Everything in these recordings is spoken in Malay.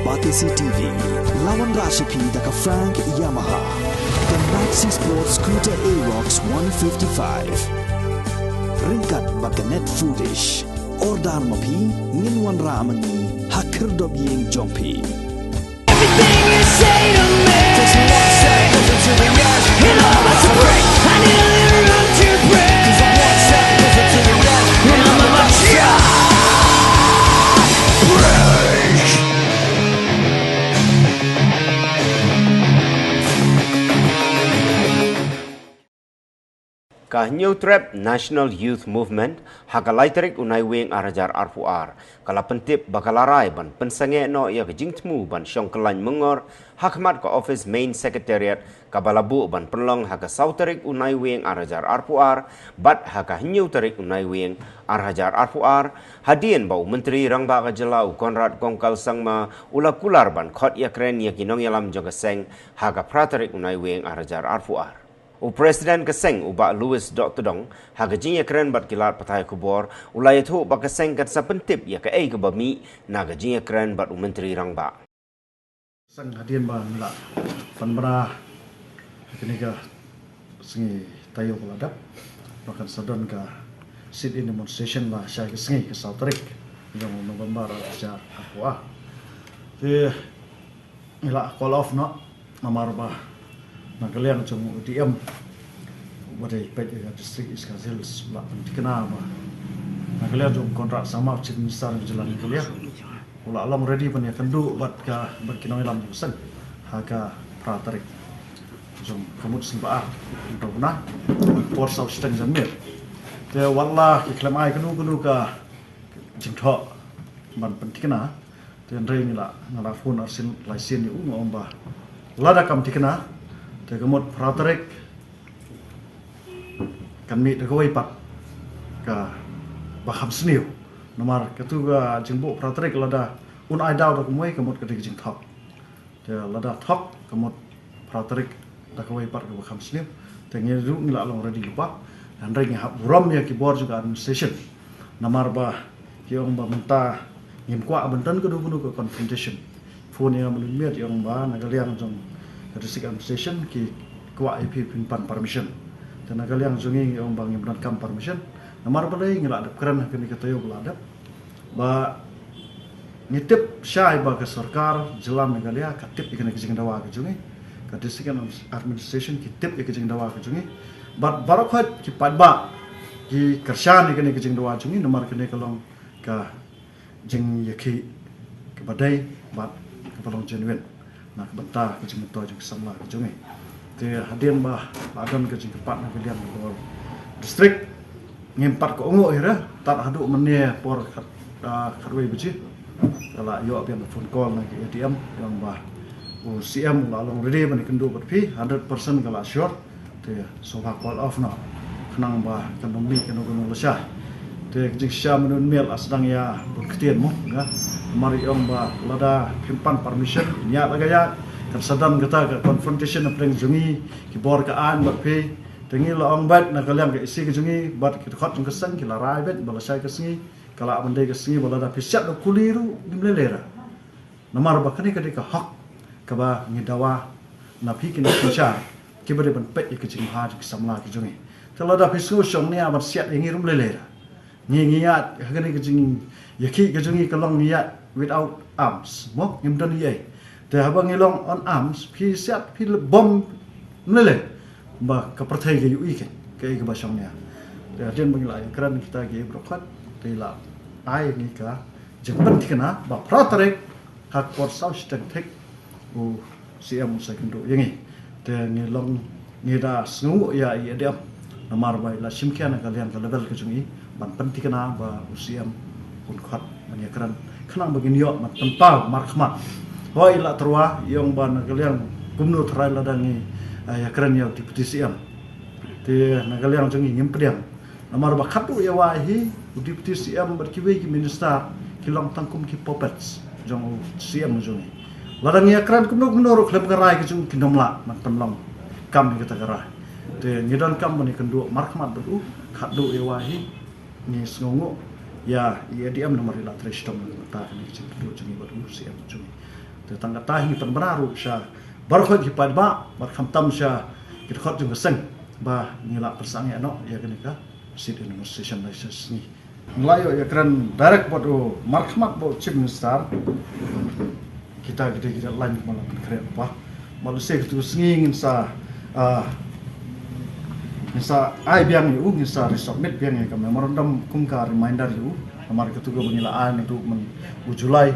Batisi TV, lawan Rashipi daka Frank Yamaha, dan Maxi Sports Scooter Aerox 155. Ringkat baka net foodish, ordar mapi, nginwan ramani, hakir dobyeng jompi. Everything you say to me doesn't want to say nothing to the edge. It all has to break. I need a little room to break. 'Cause I want to say nothing to the edge. And I'm about to break. New Trap National Youth Movement hakalaiterik unai wing arajar arfuar kala pentip bakalarai ban pensange no ya kejingtmu ban syongkelan mengor hakmat ke office main secretariat kabalabu ban penlong haka sauterik unai wing arajar arfuar bat haka new terik unai wing arajar arfuar hadien bau menteri rangba kajelau Konrad Kongkal Sangma ula kular ban khot ya kren ya kinong yalam jogaseng haka praterik unai wing arajar arfuar. Presiden Keseng ubak Louis Dr. Dong hagajinya keren bat kilat patai kubor ulai itu bak Keseng kat sapentip ya ke ke bami na gajinya keren bat menteri rangba. Sang hadian ba nila panbara kini ka sengi tayo keladap bahkan sadon ka sit in demonstration lah syai ke sengi ke Sautrik yang November ajar aku nila call off no namar ba Nagaliang jom UDM wadai pet ya distrik Iskazil sebelah pentikena apa Nagaliang jom kontrak sama Chief Minister jalan kuliah ula alam ready pan ya kendu buat ka berkinoi lam jusan haga pratarik jom kamut sebab untuk nah por sau steng jamir te wallah iklam ai kenu ka jingtho man pentikena te reng la ngala phone arsin laisin yu ngomba lada kam tikena Tegamot praterik kami dekawai pak ka baham seniu nomor ketuga jengbo praterik lada un aidau dak muai kamot kedik jeng thok te lada thok kamot praterik dekawai pak ka baham seniu tengi ru ngila long ready lupa dan reng hab rom ya kibor juga administration nomor ba yang ba menta ngim kwa benten kedu ke confrontation phone yang menumir yang ba nagaliang jong District Administration ki kuat IP pimpan permission dan agal yang zungi yang bang yang kam permission namar balai ngila adap keren kini katayo beladap ba nitip syai ba ke sarkar jelam negalia katip ikena kijing dawa ke zungi ka District Administration kitip ikena dawa ke zungi ba barakhat ki padba ki kershan ikena kijing dawa zungi namar kene kalong ka jing yaki ke badai ba ke palong genuine nak bentah ke jeng to jeng samla ke jeng te hadian bah badan ke jeng kepat nak kalian ke distrik ngimpat ke ongo ira tak haduk menie por kharwei beji kala yo apian phone call nak ATM yang bah UCM lalong ready ban kendu berpi 100% kala sure te sofa call off na kenang bah kandomi kenu lesah te jeng sya menun mel asdang ya berketian mo ya mari yang ba lada pimpan permission nya lagaya tersadam kita ke confrontation apreng jungi ki bor ka an bape tengi la ong bat na kalam ke isi ke jungi bat ki khot jung kesang ki la rai bet bala sai ke singi kala abandai ke singi bala da pisyat do kuliru dimlelera namar ba kani ka hak ka ba ngidawa na pi ki na kisha ki bare ban pet ke jing ha ki samla ki jungi telada pisu shong ne abat siat ngi rum lelera ngiat kani ke jing yaki ke jungi kalong niat without arms mo ngimdan ye te habang ngilong on arms pi siat pi bom mele ba ka perthai ge yu ike ke ke basangnya te adien bangilai kran kita ge brokat te la ai ni ka jengban tikena ba pratarek hak por sau stek tek u CM secondary yengi te ngilong ngida sngu ya ye dia namar bai la simkian kalian ka level ke jungi ban pentikena ba UCM pun khat manyakran kenang begini yo mat tempal markhmat hoi la terwa yang ban kalian gumnu trai ladangi ya keren yo di PTCM te nagaliang jongi ngimpediang namar ba khatu ya wahi di PTCM berkiwi ki minister kilong tangkum ki popets jong CM jongi ladangi ya keren gumnu ro klem garai ki jong kinomla mat penlong kam kita garai te ngidan kam ni kendu markhmat bedu khatu ya wahi ni sngongo ya dia nomor ila trestom ta ni cik tu jeni baru siap jeni Te tangga tahi penberaru sya barkhot ki padba bar khamtam sya kit khot jung seng ba ngila persang ya no ya kenika sit administration license ni melayu ya kran direct bodo markhamat bo chief minister kita kita lain malam keren apa malusia itu sengingin sa Nisa ai biang yu nisa resubmit biang ya memorandum kumka reminder yu kamar ketuga penilaan itu Julai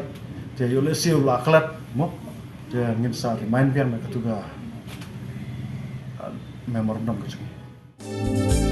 dia yule siu la klat mo dia nisa remind biang ketuga memorandum ketuga